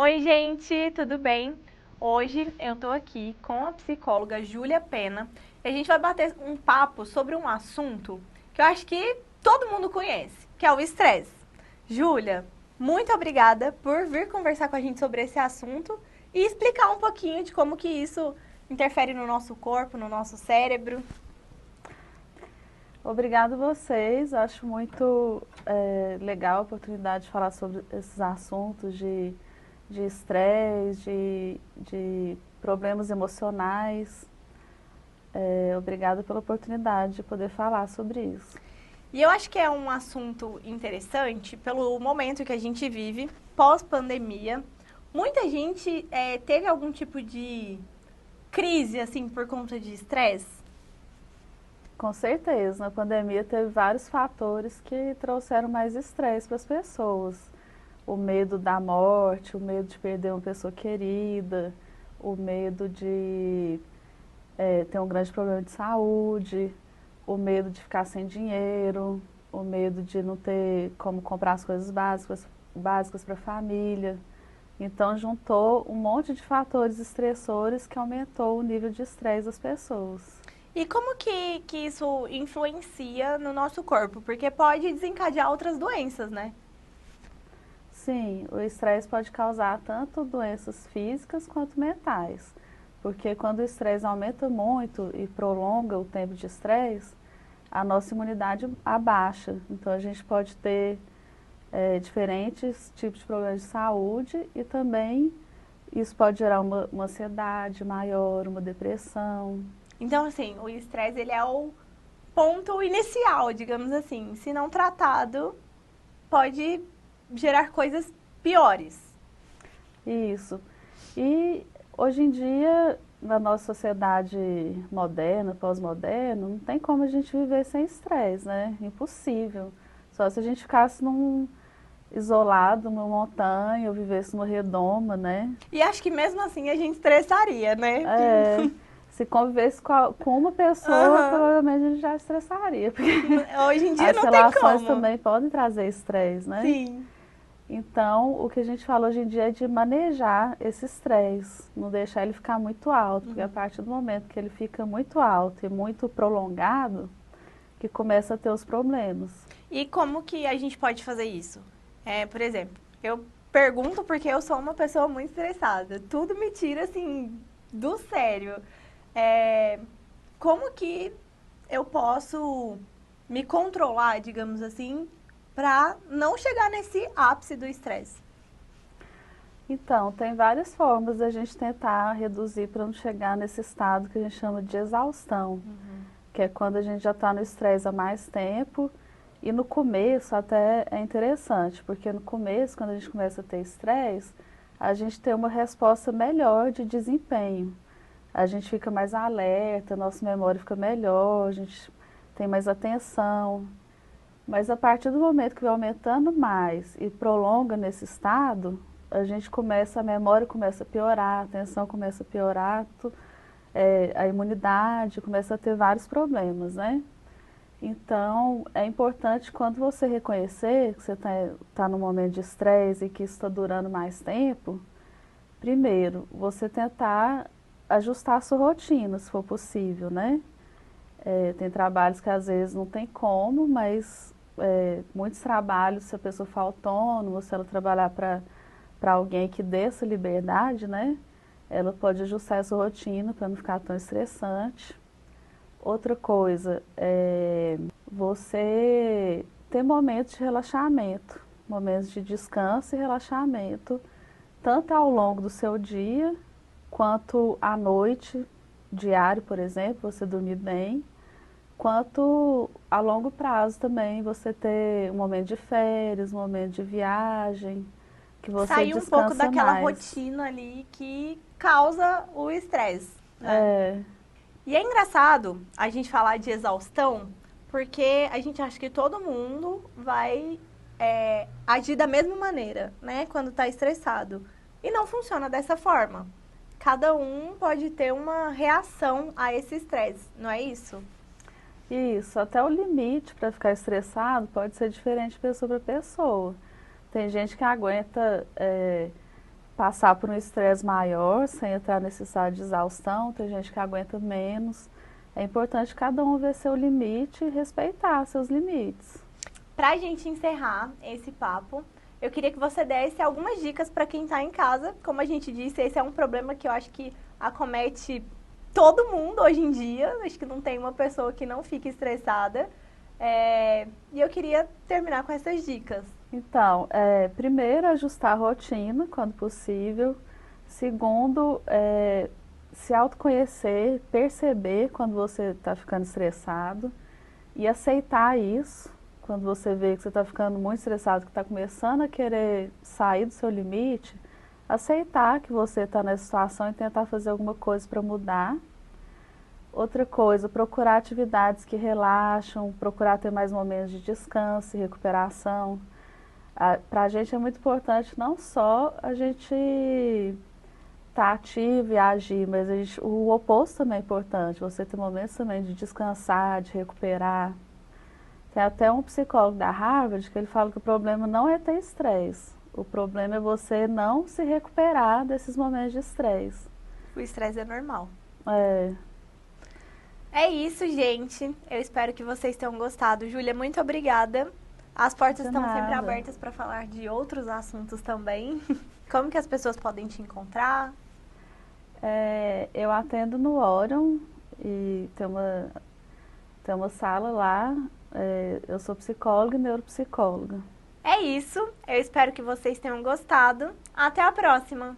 Oi, gente, tudo bem? Hoje eu tô aqui com a psicóloga Júlia Pena e a gente vai bater um papo sobre um assunto que eu acho que todo mundo conhece, que é o estresse. Júlia, muito obrigada por vir conversar com a gente sobre esse assunto e explicar um pouquinho de como que isso interfere no nosso corpo, no nosso cérebro. Obrigado vocês, acho muito legal a oportunidade de falar sobre esses assuntos de estresse, de problemas emocionais. Obrigada pela oportunidade de poder falar sobre isso. E eu acho que é um assunto interessante pelo momento que a gente vive, pós-pandemia. Muita gente teve algum tipo de crise, assim, por conta de estresse. Com certeza, na pandemia teve vários fatores que trouxeram mais estresse para as pessoas. O medo da morte, o medo de perder uma pessoa querida, o medo de ter um grande problema de saúde, o medo de ficar sem dinheiro, o medo de não ter como comprar as coisas básicas para a família. Então juntou um monte de fatores estressores que aumentou o nível de estresse das pessoas. E como que isso influencia no nosso corpo? Porque pode desencadear outras doenças, né? Sim, o estresse pode causar tanto doenças físicas quanto mentais. Porque quando o estresse aumenta muito e prolonga o tempo de estresse, a nossa imunidade abaixa. Então a gente pode ter diferentes tipos de problemas de saúde e também isso pode gerar uma ansiedade maior, uma depressão. Então, assim, o estresse, ele é o ponto inicial, digamos assim. Se não tratado, pode gerar coisas piores. Isso. E hoje em dia, na nossa sociedade moderna, pós-moderna, não tem como a gente viver sem estresse, né? Impossível. Só se a gente ficasse isolado numa montanha ou vivesse numa redoma, né? E acho que mesmo assim a gente estressaria, né? É, se convivesse com uma pessoa, Aham. provavelmente a gente já estressaria, porque Hoje em dia as não tem relações como. também podem trazer estresse, né? Sim. Então, o que a gente fala hoje em dia é de manejar esse estresse, não deixar ele ficar muito alto, porque a partir do momento que ele fica muito alto e muito prolongado, que começa a ter os problemas. E como que a gente pode fazer isso? Por exemplo, eu pergunto porque eu sou uma pessoa muito estressada. Tudo me tira, assim, do sério. É, como que eu posso me controlar, digamos assim, pra não chegar nesse ápice do estresse? Então, tem várias formas da gente tentar reduzir para não chegar nesse estado que a gente chama de exaustão, que é quando a gente já está no estresse há mais tempo. E no começo até é interessante, porque no começo, quando a gente começa a ter estresse, a gente tem uma resposta melhor de desempenho. A gente fica mais alerta, nossa memória fica melhor, a gente tem mais atenção. Mas a partir do momento que vai aumentando mais e prolonga nesse estado, a memória começa a piorar, a atenção começa a piorar, a imunidade começa a ter vários problemas, né? Então, é importante quando você reconhecer que você está num momento de estresse e que isso está durando mais tempo, primeiro, você tentar ajustar a sua rotina, se for possível, né? Tem trabalhos que às vezes não tem como, mas muitos trabalhos, se a pessoa for autônoma, se ela trabalhar para alguém que dê essa liberdade, né? Ela pode ajustar essa rotina para não ficar tão estressante. Outra coisa é você ter momentos de relaxamento, momentos de descanso e relaxamento, tanto ao longo do seu dia, quanto à noite, diário, por exemplo, você dormir bem, quanto a longo prazo também, você ter um momento de férias, um momento de viagem, que você Sair um pouco descansa daquela mais. rotina ali que causa o estresse, né? É, E é engraçado a gente falar de exaustão, porque a gente acha que todo mundo vai agir da mesma maneira, né? Quando está estressado. E não funciona dessa forma. Cada um pode ter uma reação a esse estresse, não é isso? isso, até o limite para ficar estressado pode ser diferente de pessoa para pessoa. Tem gente que aguenta passar por um estresse maior, sem entrar nesse estado de exaustão, tem gente que aguenta menos. É importante cada um ver seu limite e respeitar seus limites. Pra gente encerrar esse papo, eu queria que você desse algumas dicas para quem está em casa. Como a gente disse, esse é um problema que eu acho que acomete todo mundo hoje em dia. Acho que não tem uma pessoa que não fique estressada. E eu queria terminar com essas dicas. Então, primeiro, ajustar a rotina quando possível. Segundo, se autoconhecer, perceber quando você está ficando estressado e aceitar isso. Quando você vê que você está ficando muito estressado, que está começando a querer sair do seu limite, aceitar que você está nessa situação e tentar fazer alguma coisa para mudar. Outra coisa, procurar atividades que relaxam, procurar ter mais momentos de descanso e recuperação. Para a gente é muito importante não só a gente estar ativo e agir, mas o oposto também é importante, você ter momentos também de descansar, de recuperar. Tem até um psicólogo da Harvard que ele fala que o problema não é ter estresse, o problema é você não se recuperar desses momentos de estresse. O estresse é normal. É isso, gente. Eu espero que vocês tenham gostado. Júlia, muito obrigada. As portas estão sempre abertas para falar de outros assuntos também. Como que as pessoas podem te encontrar? Eu atendo no Orion e tem uma sala lá. Eu sou psicóloga e neuropsicóloga. É isso. Eu espero que vocês tenham gostado. Até a próxima!